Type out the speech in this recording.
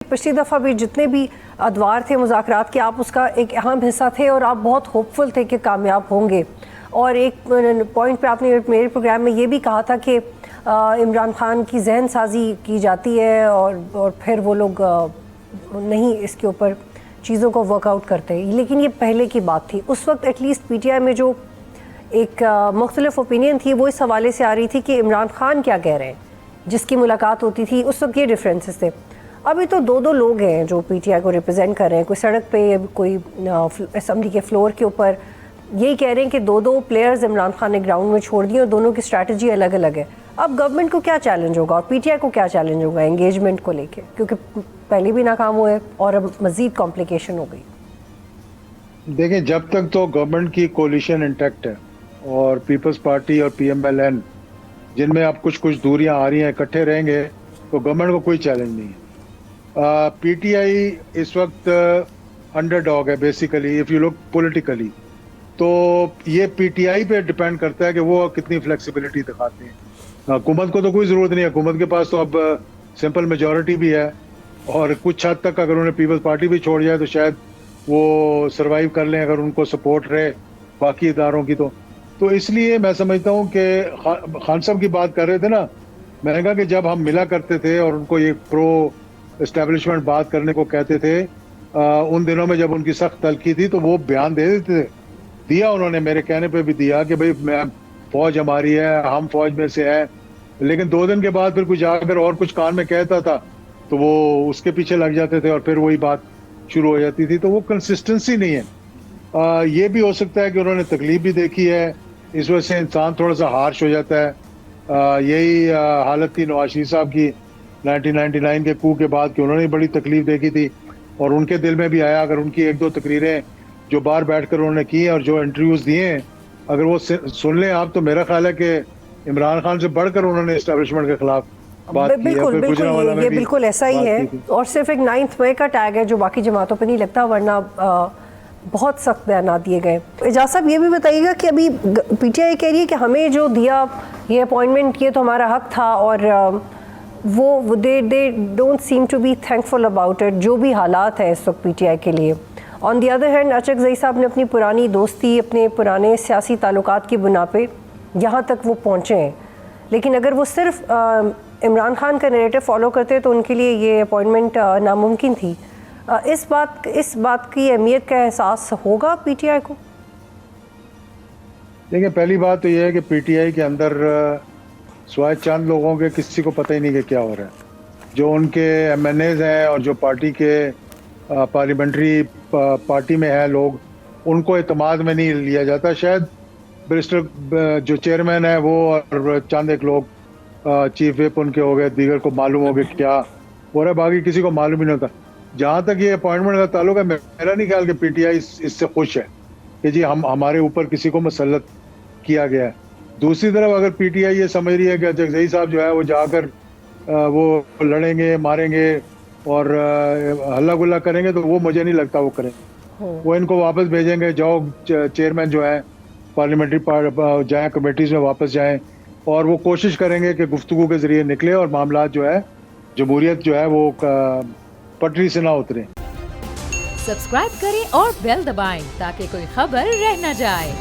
पिछली दफ़ा भी जितने भी अदवार थे मुज़ाकरात के, आप उसका एक अहम हिस्सा थे और आप बहुत होपफुल थे कि कामयाब होंगे। और एक पॉइंट पे आपने मेरे प्रोग्राम में ये भी कहा था कि इमरान खान की जहन साजी की जाती है और फिर वो लोग नहीं इसके ऊपर चीज़ों को वर्कआउट करते हैं। लेकिन ये पहले की बात थी। उस वक्त एटलीस्ट पीटीआई में जो एक मुख्तलिफ ओपिनियन थी वो इस हवाले से आ रही थी कि इमरान खान क्या कह रहे हैं, जिसकी मुलाकात होती थी उस वक्त ये डिफरेंसेस थे। अभी तो दो लोग हैं जो पीटीआई को रिप्रेजेंट कर रहे हैं, कोई सड़क पे, कोई असम्बली के फ्लोर के ऊपर यही कह रहे हैं कि दो प्लेयर्स इमरान खान ने ग्राउंड में छोड़ दिए और दोनों की स्ट्रैटेजी अलग अलग है। अब गवर्नमेंट को क्या चैलेंज होगा और पीटीआई को क्या चैलेंज होगा एंगेजमेंट को लेके, क्योंकि पहले भी नाकाम हुए और अब मजीद कॉम्प्लिकेशन हो गई। देखिए, जब तक तो गवर्नमेंट की कोलिशन इंटैक्ट है और पीपल्स पार्टी और पीएमएलएन जिनमें अब कुछ दूरियां आ रही हैं इकट्ठे रहेंगे तो गवर्नमेंट को कोई चैलेंज नहीं है। पीटीआई इस वक्त अंडरडॉग है basically, if you look politically. तो ये पीटीआई पे डिपेंड करता है कि वो कितनी फ्लेक्सिबिलिटी दिखाते हैं। हुकूमत को तो कोई ज़रूरत नहीं है, हुकूमत के पास तो अब सिंपल मेजॉरिटी भी है और कुछ हद तक अगर उन्हें पीपल्स पार्टी भी छोड़ जाए तो शायद वो सरवाइव कर लें अगर उनको सपोर्ट रहे बाकी इदारों की। तो इसलिए मैं समझता हूँ कि खान साहब की बात कर रहे थे ना, मैंने कहा कि जब हम मिला करते थे और उनको ये प्रो एस्टेब्लिशमेंट बात करने को कहते थे, उन दिनों में जब उनकी सख्त तलखी थी तो वो बयान दे देते थे। दिया उन्होंने, मेरे कहने पे भी दिया कि भाई फौज हमारी है, हम फौज में से है। लेकिन 2 दिन के बाद फिर कुछ आकर और कुछ कान में कहता था तो वो उसके पीछे लग जाते थे और फिर वही बात शुरू हो जाती थी। तो वो कंसिस्टेंसी नहीं है। ये भी हो सकता है कि उन्होंने तकलीफ भी देखी है, इस वजह से इंसान थोड़ा सा हार्श हो जाता है। यही हालत थी नवाज शरीफ साहब की 1999 के कू के बाद कि उन्होंने बड़ी तकलीफ देखी थी और उनके दिल में भी आया। अगर उनकी 1-2 तकरीरें जो बाहर बैठकर उन्होंने की और जो इंटरव्यूज दिए हैं अगर वो सुन लें आप, तो मेरा ख्याल है कि इमरान खान से बढ़कर उन्होंने एस्टेब्लिशमेंट के खिलाफ बात की है। बिल्कुल ये बिल्कुल ऐसा ही है और सिर्फ एक 9 मई का टैग है जो बाकी जमातों पे नहीं लगता, वरना बहुत सख्त बयान दिए गए। एजाज साहब ये भी बताइएगा कि अभी पीटीआई कह रही है कि हमें जो दिया ये अपॉइंटमेंट ये तो हमारा हक था और वो they don't seem to be thankful about it, जो भी हालात है इस वक्त पीटीआई के लिए। On the other hand Achakzai साहब ने अपनी पुरानी दोस्ती, अपने पुराने सियासी ताल्लुकात की बुना पे यहाँ तक वो पहुँचे हैं, लेकिन अगर वो सिर्फ इमरान खान का नैरेटिव फॉलो करते तो उनके लिए ये अपॉइंटमेंट नामुमकिन थी। इस बात की अहमियत का एहसास होगा पीटीआई को? देखिए, पहली बात तो ये है कि पीटीआई के अंदर स्वाय चंद लोगों के किसी को पता ही नहीं कि क्या हो रहा है। जो उनके एमएनएज हैं और जो पार्टी के पार्लियामेंट्री पार्टी में है लोग, उनको एतमाद में नहीं लिया जाता। शायद बैरिस्टर जो चेयरमैन है वो और चंद एक लोग चीफ विप उनके हो गए, दीगर को मालूम हो गया क्या हो रहा है, बाकी किसी को मालूम ही नहीं होता। जहाँ तक ये अपॉइंटमेंट का ताल्लुक है, मेरा नहीं ख्याल कि पीटीआई इससे खुश है कि जी हमारे ऊपर किसी को मुसल्लत किया गया है। दूसरी तरफ अगर पीटीआई ये समझ रही है कि अचकज़ई साहब जो है वो जाकर वो लड़ेंगे, मारेंगे और हल्ला गुल्ला करेंगे, तो वो मुझे नहीं लगता वो करेंगे। वो इनको वापस भेजेंगे, जाओ चेयरमैन जो है पार्लियामेंट्री जाए, कमेटीज में वापस जाएं और वो कोशिश करेंगे कि गुफ्तगू के जरिए निकले और मामला जो है, जमहूरियत जो है वो पटरी से ना उतरे। सब्सक्राइब करें और बेल दबाएं ताकि कोई खबर रह न जाए।